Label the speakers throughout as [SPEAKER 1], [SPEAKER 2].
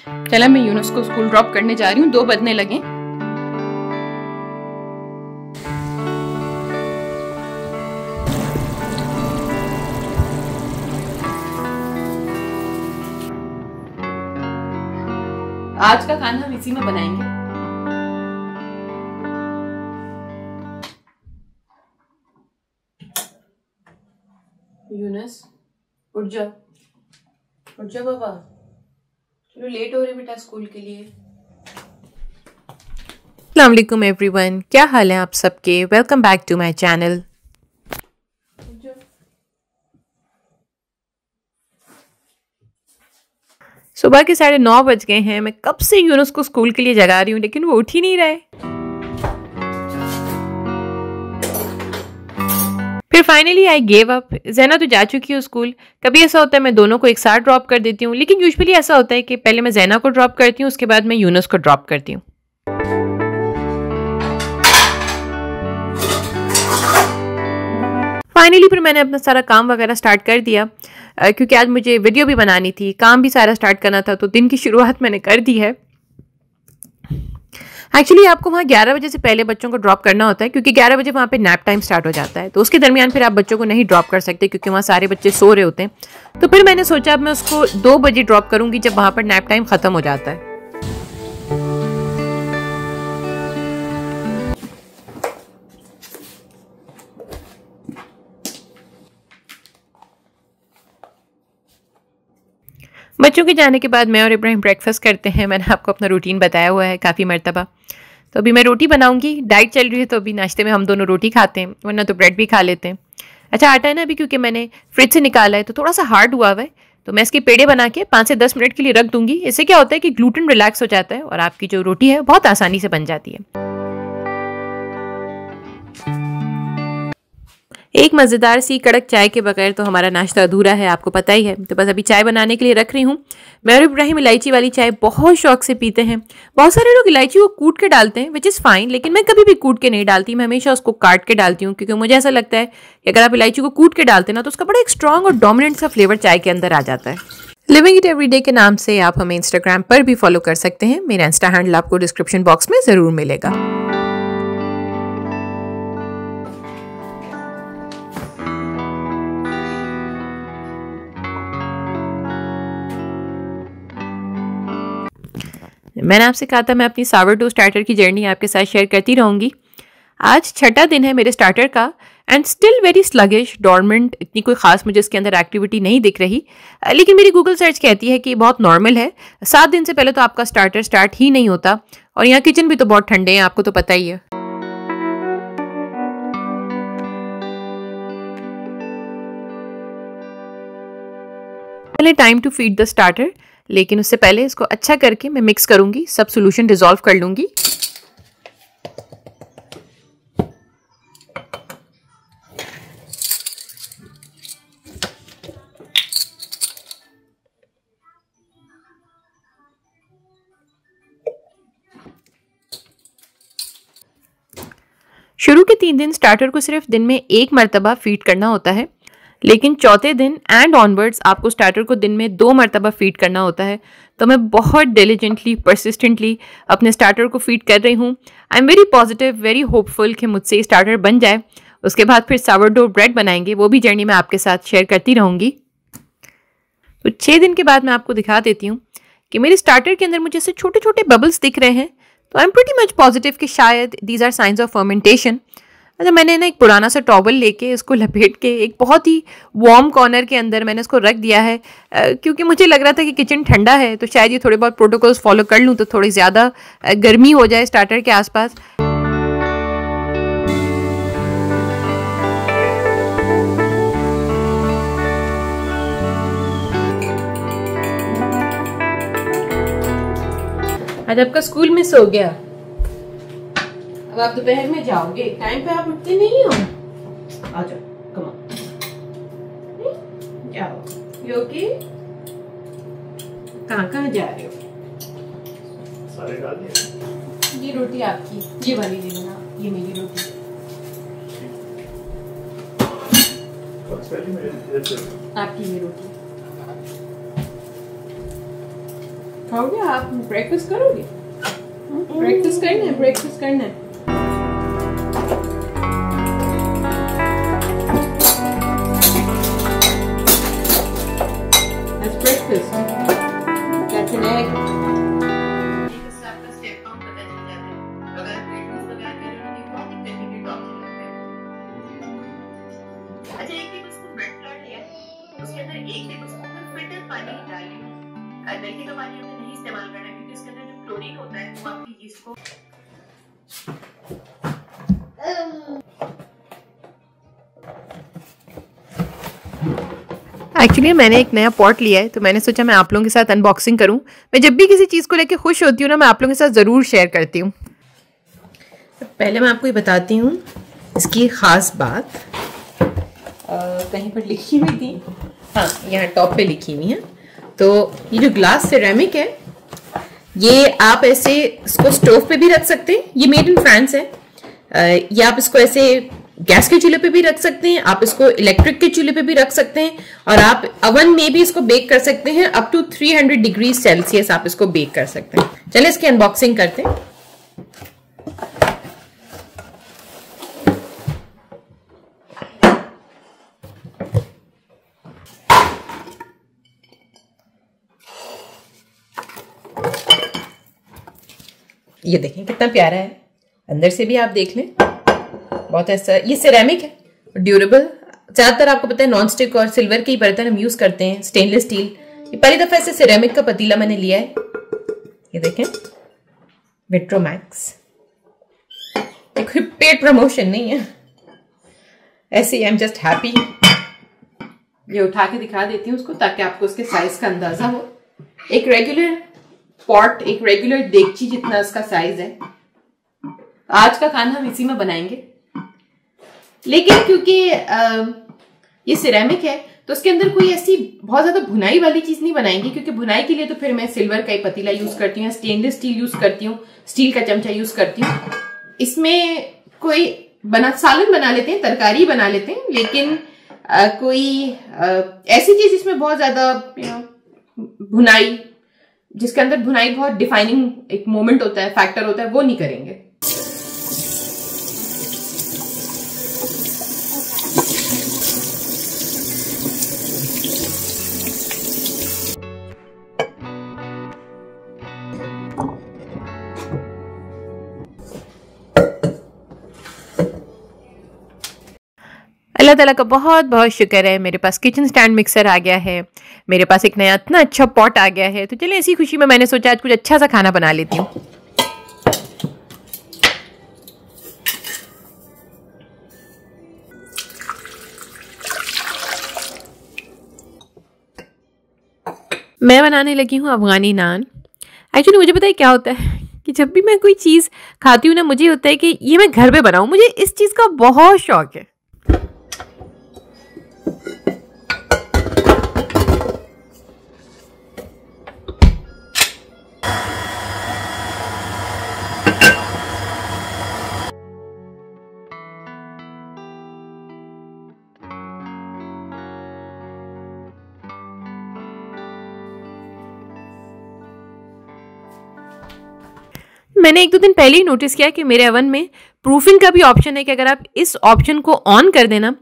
[SPEAKER 1] चला मैं यूनुस को स्कूल ड्रॉप करने जा रही हूँ, 2 बजने लगे। आज का खाना हम इसी में बनाएंगे। यूनुस उठ जा बाबा, चलो लेट हो रहे बेटा स्कूल के लिए।
[SPEAKER 2] अस्सलाम वालेकुम एवरीवन, क्या हाल है आप सबके। Welcome back to my channel. सुबह के 9:30 बज गए हैं। मैं कब से यूनुस को स्कूल के लिए जगा रही हूँ लेकिन वो उठ ही नहीं रहे। फिर फाइनली आई गेव अप। ज़ैना तो जा चुकी है स्कूल। कभी ऐसा होता है मैं दोनों को एक साथ ड्रॉप कर देती हूँ, लेकिन यूजुअली ऐसा होता है कि पहले मैं ज़ैना को ड्रॉप करती हूँ, उसके बाद मैं यूनुस को ड्रॉप करती हूँ। फाइनली फिर मैंने अपना सारा काम वगैरह स्टार्ट कर दिया, क्योंकि आज मुझे वीडियो भी बनानी थी, काम भी सारा स्टार्ट करना था, तो दिन की शुरुआत मैंने कर दी है। एक्चुअली आपको वहाँ 11 बजे से पहले बच्चों को ड्रॉप करना होता है, क्योंकि 11 बजे वहाँ पे नैप टाइम स्टार्ट हो जाता है, तो उसके दरमियान फिर आप बच्चों को नहीं ड्रॉप कर सकते क्योंकि वहाँ सारे बच्चे सो रहे होते हैं। तो फिर मैंने सोचा अब मैं उसको 2 बजे ड्रॉप करूँगी जब वहाँ पर नैप टाइम ख़त्म हो जाता है। बच्चों के जाने के बाद मैं और इब्राहिम ब्रेकफास्ट करते हैं। मैंने आपको अपना रूटीन बताया हुआ है काफ़ी मरतबा। तो अभी मैं रोटी बनाऊंगी, डाइट चल रही है तो अभी नाश्ते में हम दोनों रोटी खाते हैं, वरना तो ब्रेड भी खा लेते हैं। अच्छा आटा है ना अभी, क्योंकि मैंने फ्रिज से निकाला है तो थोड़ा सा हार्ड हुआ हुआ है, तो मैं इसके पेड़े बना के 5 से 10 मिनट के लिए रख दूंगी। इससे क्या होता है कि ग्लूटेन रिलैक्स हो जाता है और आपकी जो रोटी है बहुत आसानी से बन जाती है। एक मज़ेदार सी कड़क चाय के बगैर तो हमारा नाश्ता अधूरा है, आपको पता ही है। तो बस अभी चाय बनाने के लिए रख रही हूँ। मैं और इब्राहिम इलायची वाली चाय बहुत शौक से पीते हैं। बहुत सारे लोग इलायची को कूट के डालते हैं, विच इज़ फाइन, लेकिन मैं कभी भी कूट के नहीं डालती। मैं हमेशा उसको काट के डालती हूँ, क्योंकि मुझे ऐसा लगता है कि अगर आप इलायची को कूट के डालते हैं ना तो उसका बड़ा एक स्ट्रॉन्ग और डोमिनेंट सा फ्लेवर चाय के अंदर आ जाता है। लिविंग इट एवरीडे के नाम से आप हमें इंस्टाग्राम पर भी फॉलो कर सकते हैं। मेरा इंस्टा हैंडल आपको डिस्क्रिप्शन बॉक्स में ज़रूर मिलेगा। मैंने आपसे कहा था मैं अपनी सावरडो स्टार्टर की जर्नी आपके साथ शेयर करती रहूँगी। आज 6ठा दिन है मेरे स्टार्टर का and still very sluggish, dormant, इतनी कोई ख़ास मुझे इसके अंदर एक्टिविटी नहीं दिख रही, लेकिन मेरी गूगल सर्च कहती है कि बहुत नॉर्मल है। 7 दिन से पहले तो आपका स्टार्टर स्टार्ट ही नहीं होता, और यहाँ किचन भी तो बहुत ठंडे हैं, आपको तो पता ही है। पहले time to feed the starter, लेकिन उससे पहले इसको अच्छा करके मैं मिक्स करूंगी, सब सॉल्यूशन डिसॉल्व कर लूंगी। शुरू के 3 दिन स्टार्टर को सिर्फ दिन में 1 मरतबा फीड करना होता है, लेकिन चौथे दिन एंड ऑनवर्ड्स आपको स्टार्टर को दिन में 2 मरतबा फीड करना होता है। तो मैं बहुत डिलिजेंटली, परसिस्टेंटली अपने स्टार्टर को फीड कर रही हूँ। I am very positive, very hopeful कि मुझसे स्टार्टर बन जाए। उसके बाद फिर सावरडो ब्रेड बनाएंगे, वो भी जर्नी मैं आपके साथ शेयर करती रहूँगी। तो 6 दिन के बाद मैं आपको दिखा देती हूँ कि मेरे स्टार्टर के अंदर मुझे ऐसे छोटे छोटे बबल्स दिख रहे हैं। तो I am pretty much positive कि शायद these are signs of fermentation. अच्छा, मैंने ना एक पुराना सा टॉवल लेके इसको लपेट के एक बहुत ही वार्म कॉर्नर के अंदर मैंने इसको रख दिया है, क्योंकि मुझे लग रहा था कि किचन ठंडा है तो शायद ये थोड़े बहुत प्रोटोकॉल्स फॉलो कर लूँ तो थोड़ी ज़्यादा गर्मी हो जाए स्टार्टर के आसपास। आज आपका स्कूल मिस हो गया, अब आप दोपहर में जाओगे, टाइम पे आप उठते नहीं हो। आ जाओ, कम ऑन, जाओ। You okay? कहाँ जा रहे हो? सारे डाल दिए। ये रोटी आपकी, ये वाली ले लेना, ये मेरी रोटी। आपकी ये रोटी खाओगे आप? ब्रेकफास्ट करोगे? ब्रेकफास्ट करना है, ब्रेकफास्ट करना है। That's breakfast. That's an egg.
[SPEAKER 1] अच्छा, 1 टेबलस्पून ब्रेड फ्लोर लिया है, उसके अंदर 1 टेबलस्पून फिल्टर पानी डालिए। नलके का पानी हमें नहीं इस्तेमाल करना है क्योंकि इसके अंदर जो क्लोरीन होता है वो आपकी यीस्ट को
[SPEAKER 2] एक्चुअली मैंने एक नया पॉट लिया है, तो मैंने सोचा मैं आप लोगों के साथ अनबॉक्सिंग करूं। मैं जब भी किसी चीज़ को लेके खुश होती हूँ ना, मैं आप लोगों के साथ ज़रूर शेयर करती हूँ। तो पहले मैं आपको ये बताती हूँ इसकी ख़ास बात। कहीं पर लिखी हुई थी, हाँ यहाँ टॉप पे लिखी हुई है। तो ये जो ग्लास सिरेमिक है, ये आप ऐसे इसको स्टोव पे भी रख सकते हैं। ये मेड इन फ्रांस है। या आप इसको ऐसे गैस के चूल्हे पे भी रख सकते हैं, आप इसको इलेक्ट्रिक के चूल्हे पे भी रख सकते हैं, और आप ओवन में भी इसको बेक कर सकते हैं। अप टू 300 डिग्री सेल्सियस आप इसको बेक कर सकते हैं। चलिए इसकी अनबॉक्सिंग करते हैं। ये देखें कितना प्यारा है, अंदर से भी आप देख लें, बहुत ऐसा। ये सिरेमिक है, ड्यूरेबल। ज्यादातर आपको पता है नॉन स्टिक और सिल्वर के ही बर्तन हम यूज करते हैं, स्टेनलेस स्टील। ये पहली दफा ऐसे सिरेमिक का पतीला मैंने लिया है। ये देखें, विट्रोमैक्स। ये कोई पेड प्रमोशन नहीं है, ऐसे आई एम जस्ट हैप्पी। ये उठा के दिखा देती हूँ उसको, ताकि आपको उसके साइज का अंदाजा हो। एक रेगुलर पॉट, एक रेगुलर देगची जितना इसका साइज है। आज का खाना हम इसी में बनाएंगे, लेकिन क्योंकि ये सिरेमिक है तो उसके अंदर कोई ऐसी बहुत ज्यादा भुनाई वाली चीज नहीं बनाएंगे, क्योंकि भुनाई के लिए तो फिर मैं सिल्वर का ही पतीला यूज करती हूँ, स्टेनलेस स्टील यूज करती हूँ, स्टील का चमचा यूज करती हूँ। इसमें कोई सालन बना लेते हैं, तरकारी बना लेते हैं, लेकिन कोई ऐसी चीज इसमें बहुत ज्यादा भुनाई, जिसके अंदर भुनाई बहुत डिफाइनिंग एक मोमेंट होता है, फैक्टर होता है, वो नहीं करेंगे। अल्लाह ताला का बहुत बहुत शुक्र है, मेरे पास किचन स्टैंड मिक्सर आ गया है, मेरे पास एक नया इतना अच्छा पॉट आ गया है। तो चलिए इसी खुशी में मैंने सोचा आज कुछ अच्छा सा खाना बना लेती हूँ। मैं बनाने लगी हूँ अफगानी नान। एक्चुअली मुझे पता है क्या होता है कि जब भी मैं कोई चीज़ खाती हूँ ना, मुझे होता है कि ये मैं घर पे बनाऊँ। मुझे इस चीज़ का बहुत शौक है। मैंने 1-2 दिन पहले ही नोटिस किया कि मेरे ओवन में प्रूफिंग का भी ऑप्शन है, कि अगर आप इस ऑप्शन को ऑन कर देना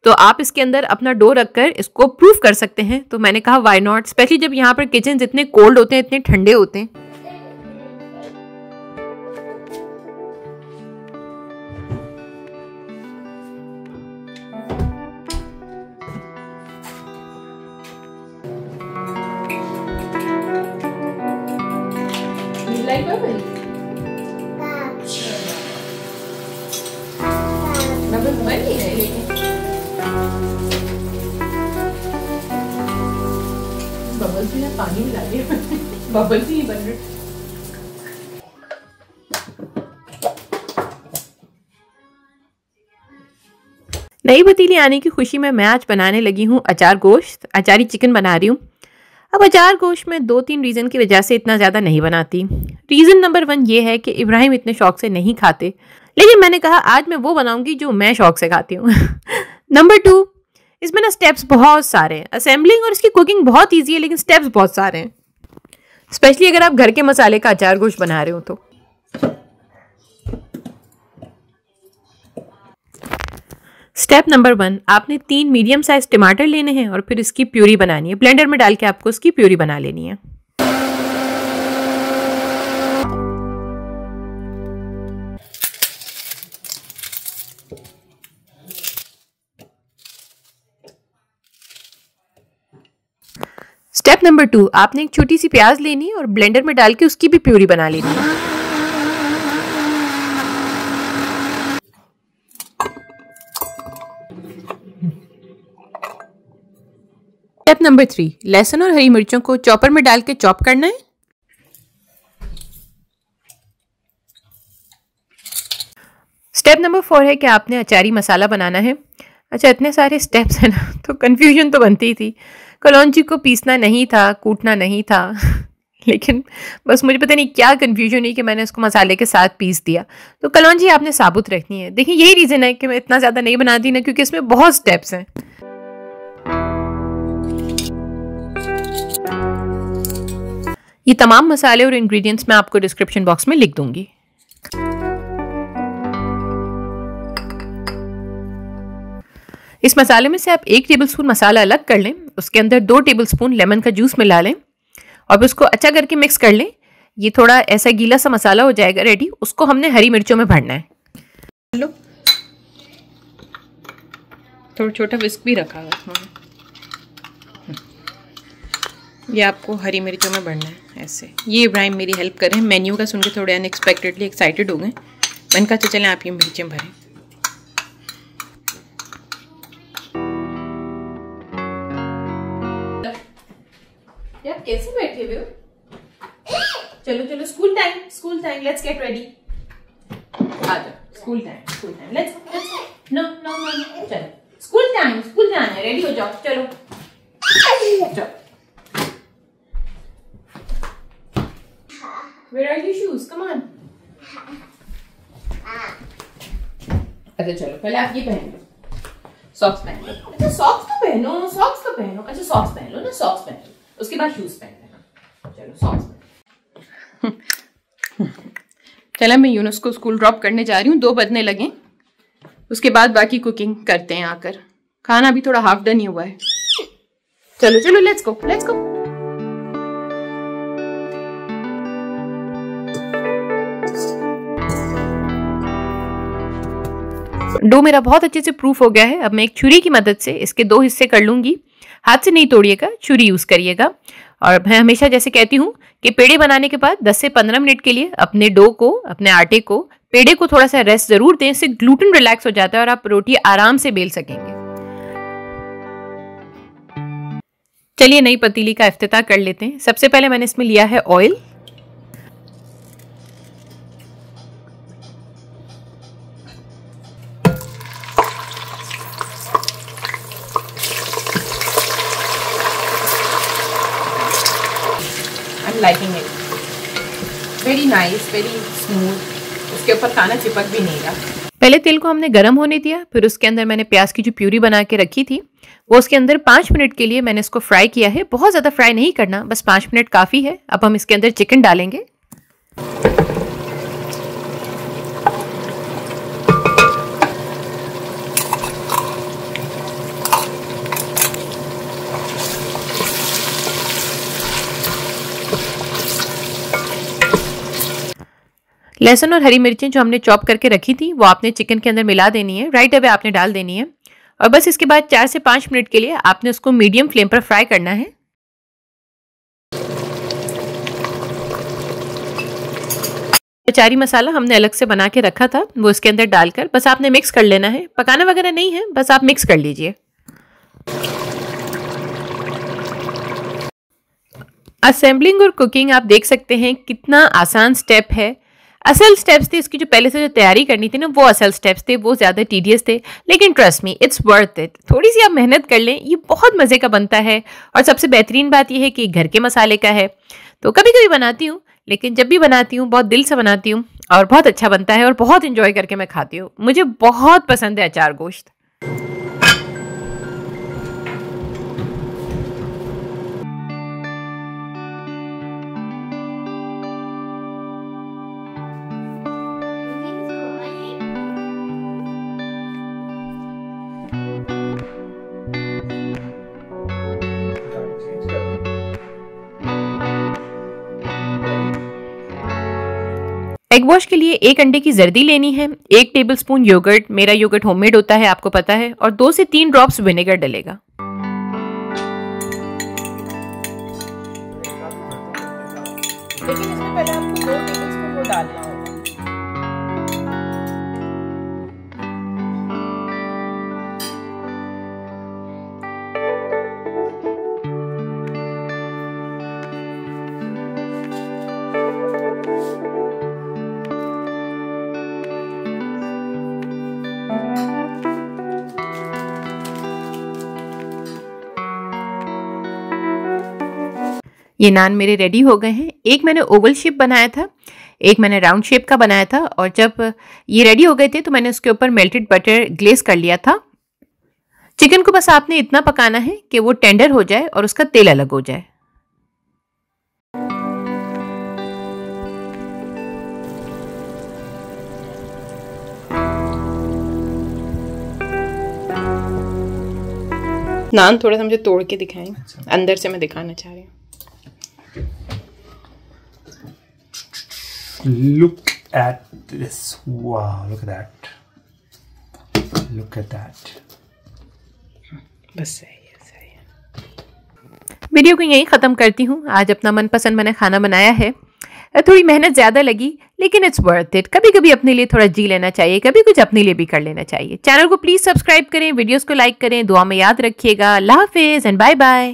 [SPEAKER 2] तो आप इसके अंदर अपना डो रखकर इसको प्रूफ कर सकते हैं। तो मैंने कहा व्हाई नॉट, स्पेशली जब यहाँ पर किचन इतने कोल्ड होते हैं, इतने ठंडे होते हैं। बबल्स भी पानी मिला दिया, बबल्स ही बन रहे। नई पतीली आने की खुशी में मैं आज बनाने लगी हूँ अचार गोश्त, अचारी चिकन बना रही हूँ। अब अचार गोश्त में 2-3 रीज़न की वजह से इतना ज़्यादा नहीं बनाती। रीज़न नंबर 1 ये है कि इब्राहिम इतने शौक से नहीं खाते, लेकिन मैंने कहा आज मैं वो बनाऊंगी जो मैं शौक से खाती हूँ। नंबर 2, इसमें ना स्टेप्स बहुत सारे हैं। असेंबलिंग और इसकी कुकिंग बहुत ईजी है, लेकिन स्टेप्स बहुत सारे हैं। स्पेशली अगर आप घर के मसाले का अचार गोश्त बना रहे हो तो। स्टेप नंबर 1, आपने 3 मीडियम साइज टमाटर लेने हैं और फिर इसकी प्यूरी बनानी है। ब्लेंडर में डाल के आपको इसकी प्यूरी बना लेनी है। स्टेप नंबर 2, आपने एक छोटी सी प्याज लेनी है और ब्लेंडर में डाल के उसकी भी प्यूरी बना लेनी है। स्टेप नंबर 3, लहसुन और हरी मिर्चों को चॉपर में डाल के चॉप करना है। स्टेप नंबर 4 है कि आपने अचारी मसाला बनाना है। अच्छा, इतने सारे स्टेप्स हैं ना, तो कंफ्यूजन तो बनती थी। कलौंजी को पीसना नहीं था, कूटना नहीं था लेकिन बस मुझे पता नहीं क्या कंफ्यूजन हुई कि मैंने इसको मसाले के साथ पीस दिया। तो कलौंजी आपने साबुत रखनी है। देखिए, यही रीज़न है कि मैं इतना ज़्यादा नहीं बनाती ना, क्योंकि इसमें बहुत स्टेप्स हैं। ये तमाम मसाले और इंग्रेडिएंट्स मैं आपको डिस्क्रिप्शन बॉक्स में लिख दूंगी। इस मसाले में से आप 1 टेबलस्पून मसाला अलग कर लें, उसके अंदर 2 टेबलस्पून लेमन का जूस मिला लें और उसको अच्छा करके मिक्स कर लें। ये थोड़ा ऐसा गीला सा मसाला हो जाएगा रेडी। उसको हमने हरी मिर्चों में भरना है। लो, थोड़ा छोटा विस्क भी रखा है। ये आपको हरी मिर्चों में भरना है ऐसे। ये इब्राहिम मेरी हेल्प कर रहे हैं। मेन्यू का सुन के थोड़े अनएक्सपेक्टेडली एक्साइटेड हो गए। मैंने कहा चलें आप ये मिर्चें भरें। यार कैसे बैठे हुए हो? चलो चलो, school time, let's get ready. आ जाओ, स्कूल टाइम, लेट्स नो, चलो स्कूल टाइम है, रेडी हो जाओ, चलो जाओ। Where are your shoes? Come on. अच्छा चलो, पहले आप ये पहन लो, सॉक्स पहन लो। अच्छा सॉक्स तो पहनो। अच्छा सॉक्स पहन लो ना, सॉक्स पहन लो, उसके बाद शूज पहन लेना। चलो सॉक्स पहन। चलो, मैं यूनुस को स्कूल ड्रॉप करने जा रही हूँ, 2 बजने लगे। उसके बाद बाकी कुकिंग करते हैं आकर। खाना भी थोड़ा हाफ डन ही हुआ है। चलो चलो, लेट्स गो। डो मेरा बहुत अच्छे से प्रूफ हो गया है। अब मैं एक छुरी की मदद से इसके 2 हिस्से कर लूंगी। हाथ से नहीं तोड़िएगा, छुरी यूज करिएगा। और मैं हमेशा जैसे कहती हूँ कि पेड़े बनाने के बाद 10 से 15 मिनट के लिए अपने डो को, अपने आटे को, पेड़े को थोड़ा सा रेस्ट जरूर दें। इससे ग्लूटेन रिलैक्स हो जाता है और आप रोटी आराम से बेल सकेंगे। चलिए नई पतीली का इफ्तिताह कर लेते हैं। सबसे पहले मैंने इसमें लिया है oil. Liking it, very nice, very smooth. उसके ऊपर खाना चिपक भी नहीं रहा। पहले तेल को हमने गर्म होने दिया, फिर उसके अंदर मैंने प्याज की जो प्यूरी बना के रखी थी वो उसके अंदर 5 मिनट के लिए मैंने इसको फ्राई किया है। बहुत ज़्यादा फ्राई नहीं करना, बस 5 मिनट काफ़ी है। अब हम इसके अंदर चिकन डालेंगे। लहसुन और हरी मिर्चें जो हमने चॉप करके रखी थी वो आपने चिकन के अंदर मिला देनी है। राइट अवे आपने डाल देनी है और बस इसके बाद 4 से 5 मिनट के लिए आपने उसको मीडियम फ्लेम पर फ्राई करना है। अचारी मसाला हमने अलग से बना के रखा था, वो इसके अंदर डालकर बस आपने मिक्स कर लेना है। पकाना वगैरह नहीं है, बस आप मिक्स कर लीजिए। असेंबलिंग और कुकिंग आप देख सकते हैं कितना आसान स्टेप है। असल स्टेप्स थे इसकी, जो पहले से जो तैयारी करनी थी ना, वो असल स्टेप्स थे, वो ज़्यादा टीडियस थे। लेकिन trust me, it's worth it. थोड़ी सी आप मेहनत कर लें, ये बहुत मज़े का बनता है। और सबसे बेहतरीन बात यह है कि घर के मसाले का है। तो कभी कभी बनाती हूँ, लेकिन जब भी बनाती हूँ बहुत दिल से बनाती हूँ और बहुत अच्छा बनता है और बहुत इंजॉय करके मैं खाती हूँ। मुझे बहुत पसंद है अचार गोश्त। एग वॉश के लिए 1 अंडे की जर्दी लेनी है, 1 टेबलस्पून योगर्ट, मेरा योगर्ट होममेड होता है आपको पता है, और 2 से 3 ड्रॉप्स विनेगर डलेगा। लेकिन इसमें पहले आपको 2 टेबलस्पून वो डालना होगा। ये नान मेरे रेडी हो गए हैं। एक मैंने ओवल शेप बनाया था, एक मैंने राउंड शेप का बनाया था, और जब ये रेडी हो गए थे तो मैंने उसके ऊपर मेल्टेड बटर ग्लेज कर लिया था। चिकन को बस आपने इतना पकाना है कि वो टेंडर हो जाए और उसका तेल अलग हो जाए। नान थोड़ा सा मुझे तोड़ के दिखाएं, अंदर से मैं दिखाना चाह रही हूँ।
[SPEAKER 3] Look at this. Wow, look at that. Look at that.
[SPEAKER 2] बस सही है। वीडियो को यहीं ख़त्म करती हूँ। आज अपना मनपसंद मैंने खाना बनाया है। थोड़ी मेहनत ज़्यादा लगी लेकिन इट्स वर्थ इट। कभी कभी अपने लिए थोड़ा जी लेना चाहिए, कभी कुछ अपने लिए भी कर लेना चाहिए। चैनल को प्लीज़ सब्सक्राइब करें, वीडियोस को लाइक करें, दुआ में याद रखिएगा। अल्लाह हाफिज़ एंड बाय बाय।